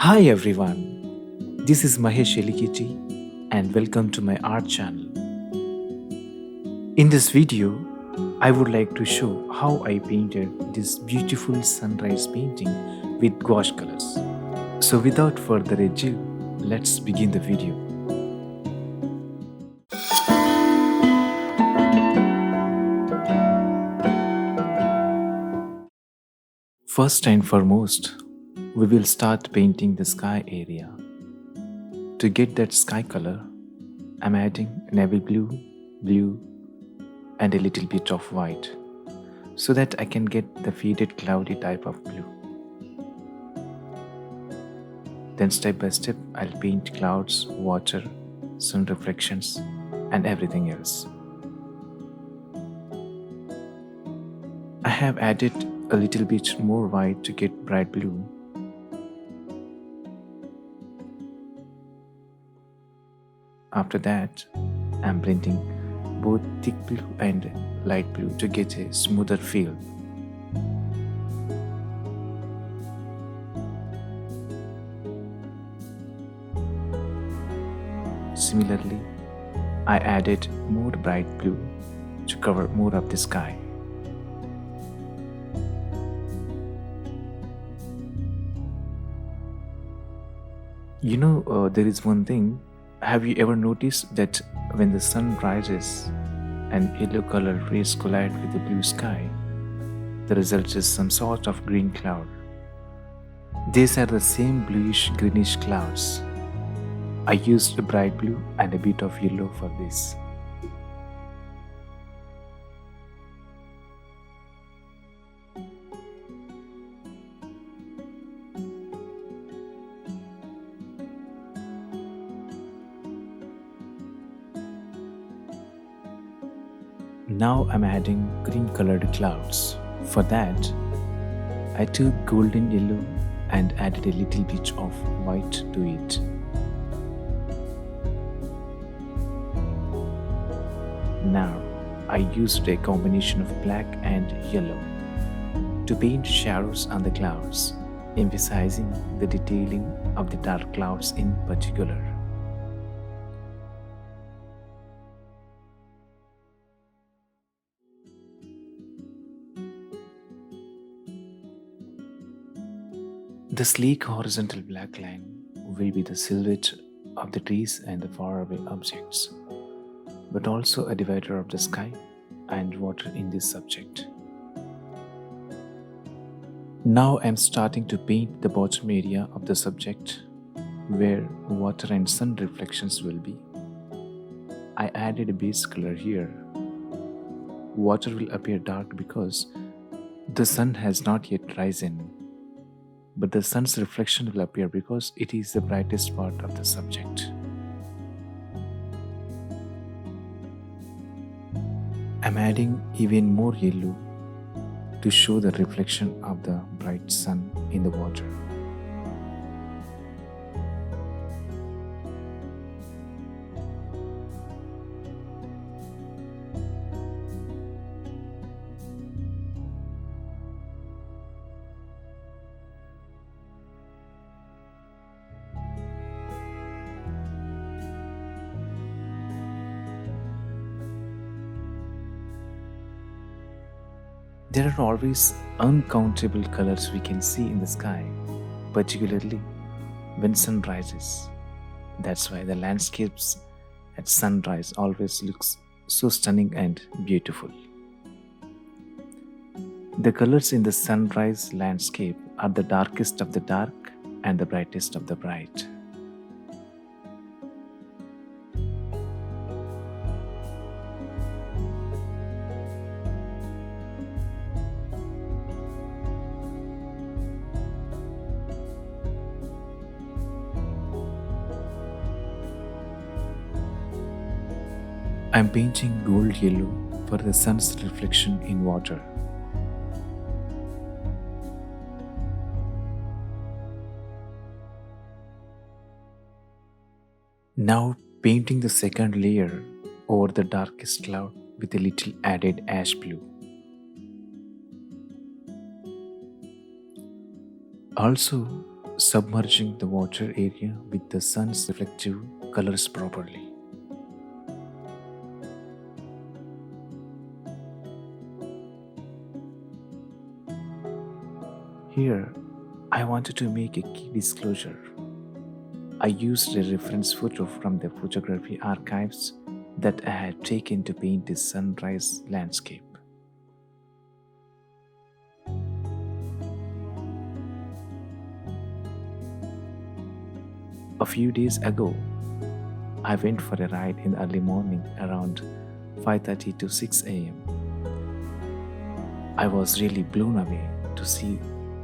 Hi everyone, this is Mahesh Elikiti and welcome to my art channel. In this video, I would like to show how I painted this beautiful sunrise painting with gouache colors. So without further ado, let's begin the video. First and foremost, we will start painting the sky area. To get that sky color, I'm adding navy blue, and a little bit of white so that I can get the faded cloudy type of blue. Then step by step I'll paint clouds, water, sun reflections and everything else. I have added a little bit more white to get bright blue. After that, I'm blending both thick blue and light blue to get a smoother feel. Similarly, I added more bright blue to cover more of the sky. There is one thing. Have you ever noticed that when the sun rises and yellow color rays collide with the blue sky, the result is some sort of green cloud? These are the same bluish greenish clouds. I used a bright blue and a bit of yellow for this. Now I'm adding green colored clouds. For that, I took golden yellow and added a little bit of white to it. Now I used a combination of black and yellow to paint shadows on the clouds, emphasizing the detailing of the dark clouds in particular. The sleek horizontal black line will be the silhouette of the trees and the faraway objects, but also a divider of the sky and water in this subject. Now I am starting to paint the bottom area of the subject where water and sun reflections will be. I added a base color here. Water will appear dark because the sun has not yet risen, but the sun's reflection will appear because it is the brightest part of the subject. I'm adding even more yellow to show the reflection of the bright sun in the water. There are always uncountable colors we can see in the sky, particularly when sun rises. That's why the landscapes at sunrise always looks so stunning and beautiful. The colors in the sunrise landscape are the darkest of the dark and the brightest of the bright. I'm painting gold yellow for the sun's reflection in water. Now painting the second layer over the darkest cloud with a little added ash blue. Also, submerging the water area with the sun's reflective colors properly. Here, I wanted to make a key disclosure. I used a reference photo from the photography archives that I had taken to paint a sunrise landscape. A few days ago, I went for a ride in the early morning around 5:30 to 6 a.m. I was really blown away to see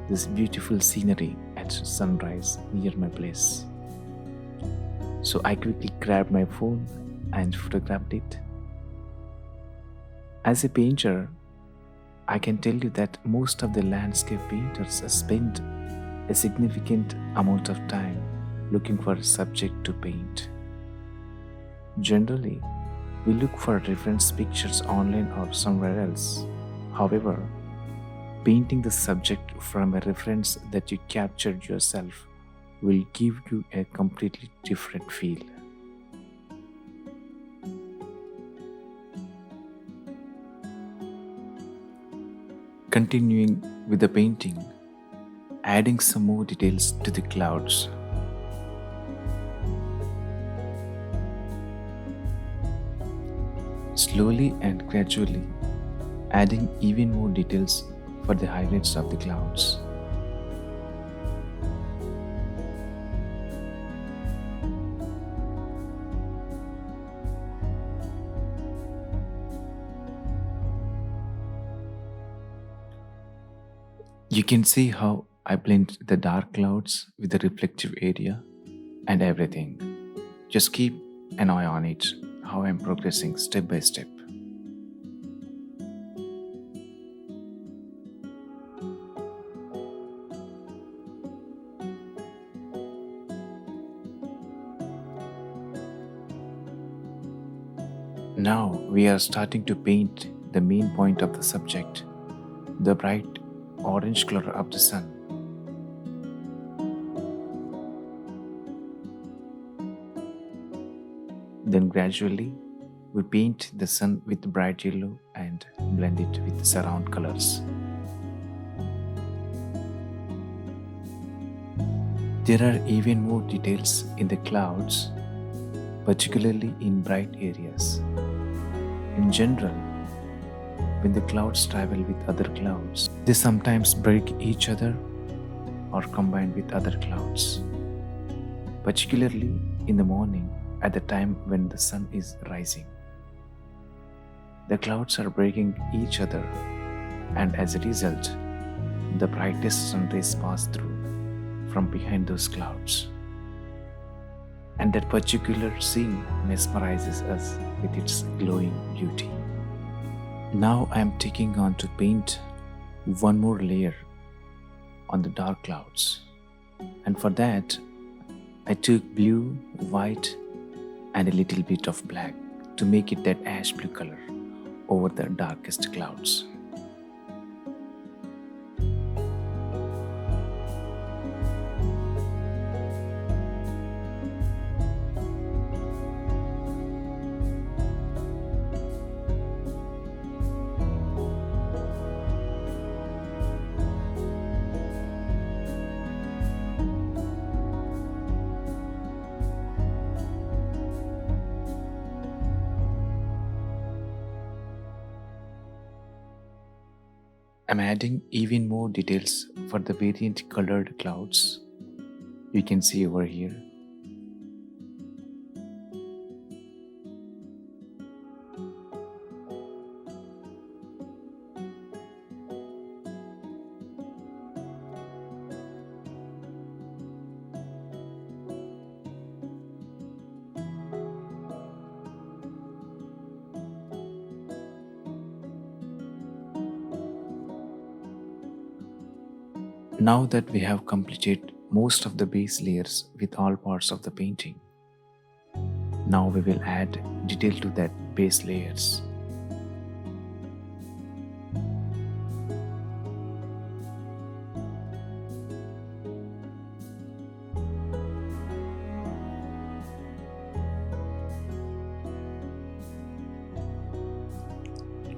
this beautiful scenery at sunrise near my place. So I quickly grabbed my phone and photographed it. As a painter, I can tell you that most of the landscape painters spend a significant amount of time looking for a subject to paint. Generally, we look for reference pictures online or somewhere else. However, painting the subject from a reference that you captured yourself will give you a completely different feel. Continuing with the painting, adding some more details to the clouds. Slowly and gradually, adding even more details for the highlights of the clouds. You can see how I blend the dark clouds with the reflective area and everything. Just keep an eye on it, how I'm progressing step by step. Now we are starting to paint the main point of the subject, the bright orange color of the sun. Then gradually we paint the sun with bright yellow and blend it with surround colors. There are even more details in the clouds, particularly in bright areas. In general, when the clouds travel with other clouds, they sometimes break each other or combine with other clouds, particularly in the morning at the time when the sun is rising. The clouds are breaking each other, and as a result, the brightest sun rays pass through from behind those clouds. And that particular scene mesmerizes us with its glowing beauty. Now I am taking on to paint one more layer on the dark clouds. And for that, I took blue, white, and a little bit of black to make it that ash blue color over the darkest clouds. I'm adding even more details for the variant colored clouds you can see over here. Now that we have completed most of the base layers with all parts of the painting, now we will add detail to that base layers.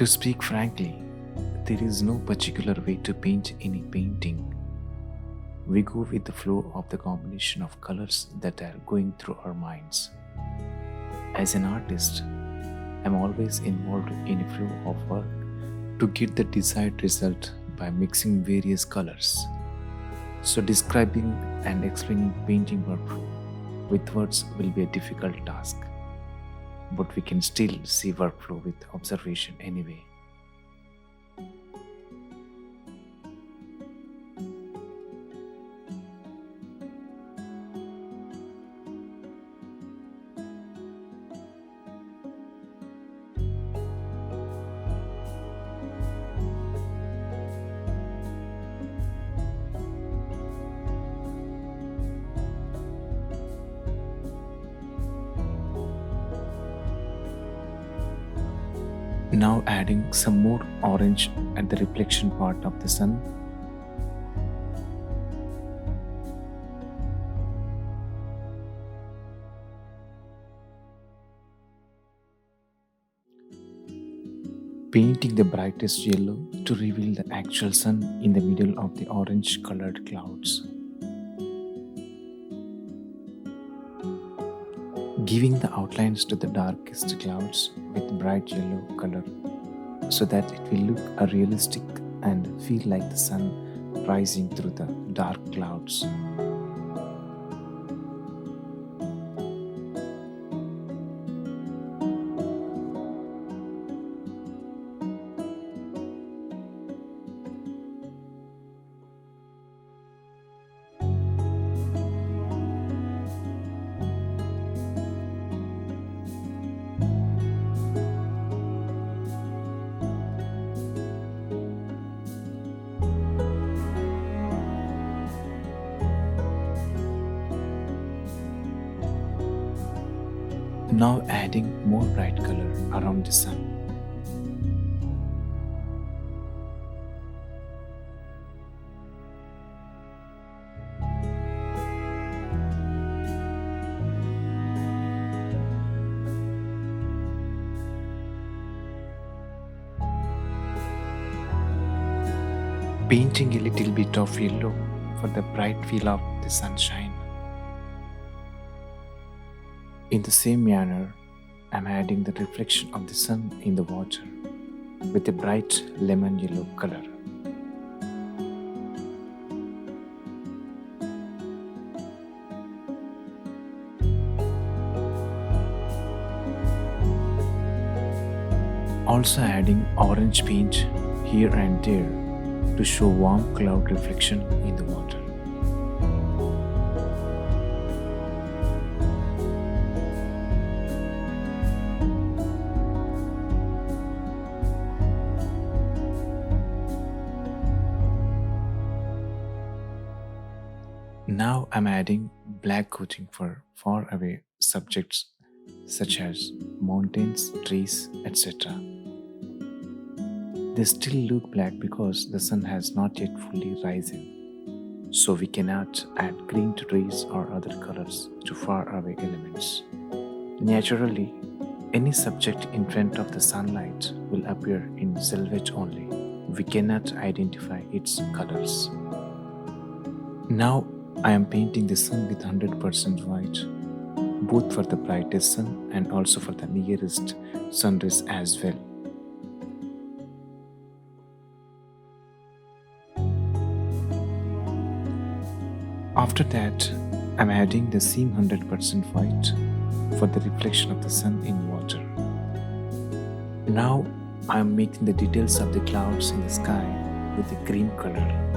To speak frankly, there is no particular way to paint any painting. We go with the flow of the combination of colors that are going through our minds. As an artist, I'm always involved in a flow of work to get the desired result by mixing various colors. So, describing and explaining painting workflow with words will be a difficult task, but we can still see workflow with observation anyway. Now adding some more orange at the reflection part of the sun. Painting the brightest yellow to reveal the actual sun in the middle of the orange colored clouds. Giving the outlines to the darkest clouds with bright yellow color so that it will look realistic and feel like the sun rising through the dark clouds. Now adding more bright color around the sun. Painting a little bit of yellow for the bright feel of the sunshine. In the same manner, I'm adding the reflection of the sun in the water with a bright lemon yellow color. Also adding orange paint here and there to show warm cloud reflection in the water. Now I'm adding black coating for far away subjects such as mountains, trees, etc. They still look black because the sun has not yet fully risen, so we cannot add green to trees or other colors to far away elements. Naturally, any subject in front of the sunlight will appear in silhouette only. We cannot identify its colors. Now I am painting the sun with 100% white, both for the brightest sun and also for the nearest sunrise as well. After that, I'm adding the same 100% white for the reflection of the sun in water. Now I am making the details of the clouds in the sky with a cream color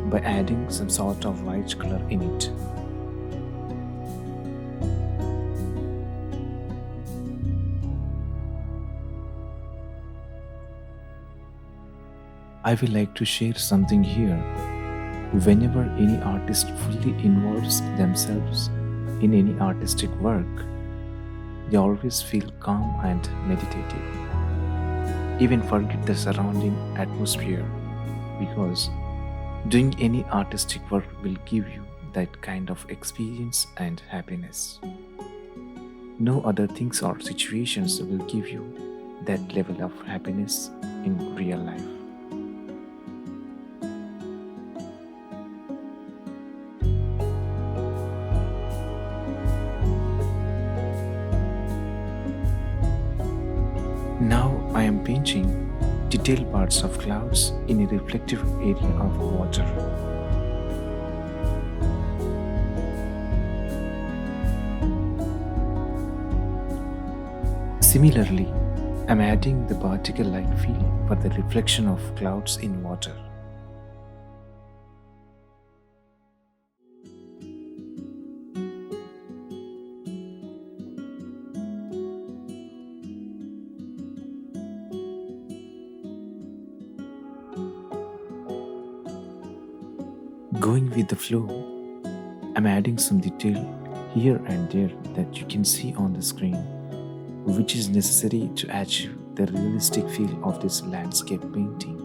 by adding some sort of white color in it. I will like to share something here. Whenever any artist fully involves themselves in any artistic work, they always feel calm and meditative. Even forget the surrounding atmosphere because doing any artistic work will give you that kind of experience and happiness. No other things or situations will give you that level of happiness in real life. Now I am painting detailed parts of clouds in a reflective area of water. Similarly, I'm adding the particle-like feel for the reflection of clouds in water. Going with the flow, I'm adding some detail here and there that you can see on the screen, which is necessary to achieve the realistic feel of this landscape painting.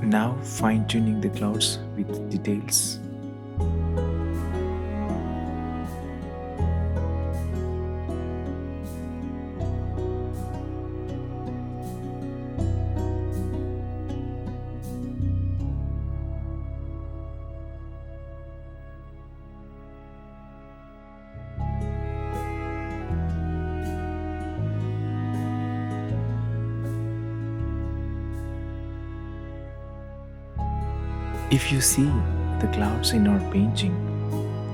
Now fine-tuning the clouds with details. If you see the clouds in our painting,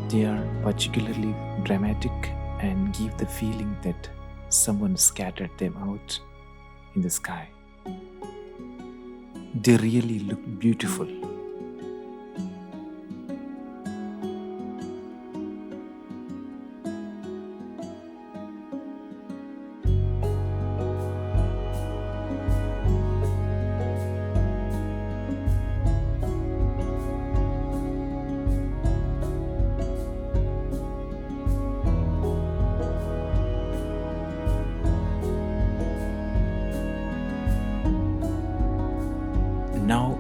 they are particularly dramatic and give the feeling that someone scattered them out in the sky. They really look beautiful. Now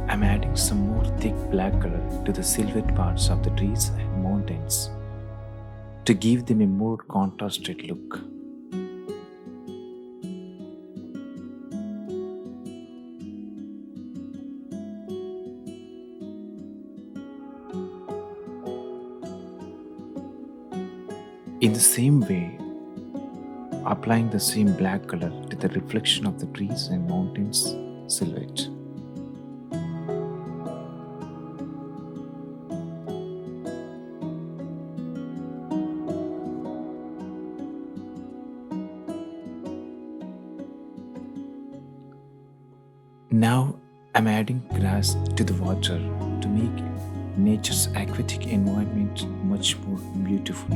I'm adding some more thick black color to the silhouette parts of the trees and mountains to give them a more contrasted look. In the same way, applying the same black color to the reflection of the trees and mountains silhouette. Now I'm adding grass to the water to make nature's aquatic environment much more beautiful.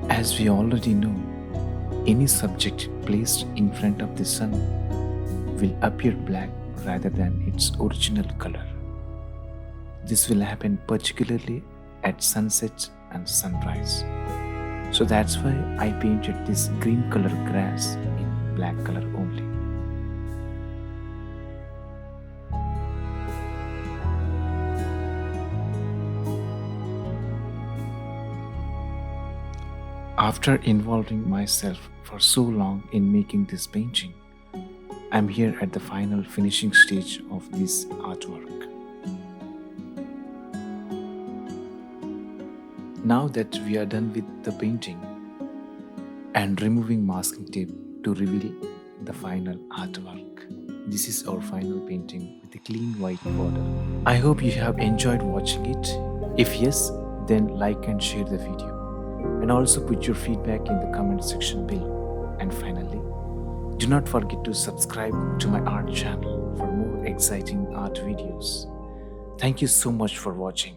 As we already know, any subject placed in front of the sun will appear black rather than its original color. This will happen particularly at sunset and sunrise. So that's why I painted this green color grass in black color only. After involving myself for so long in making this painting, I'm here at the final finishing stage of this artwork. Now that we are done with the painting and removing masking tape to reveal the final artwork, this is our final painting with a clean white border. I hope you have enjoyed watching it. If yes, then like and share the video. And also put your feedback in the comment section below. And finally, do not forget to subscribe to my art channel for more exciting art videos. Thank you so much for watching.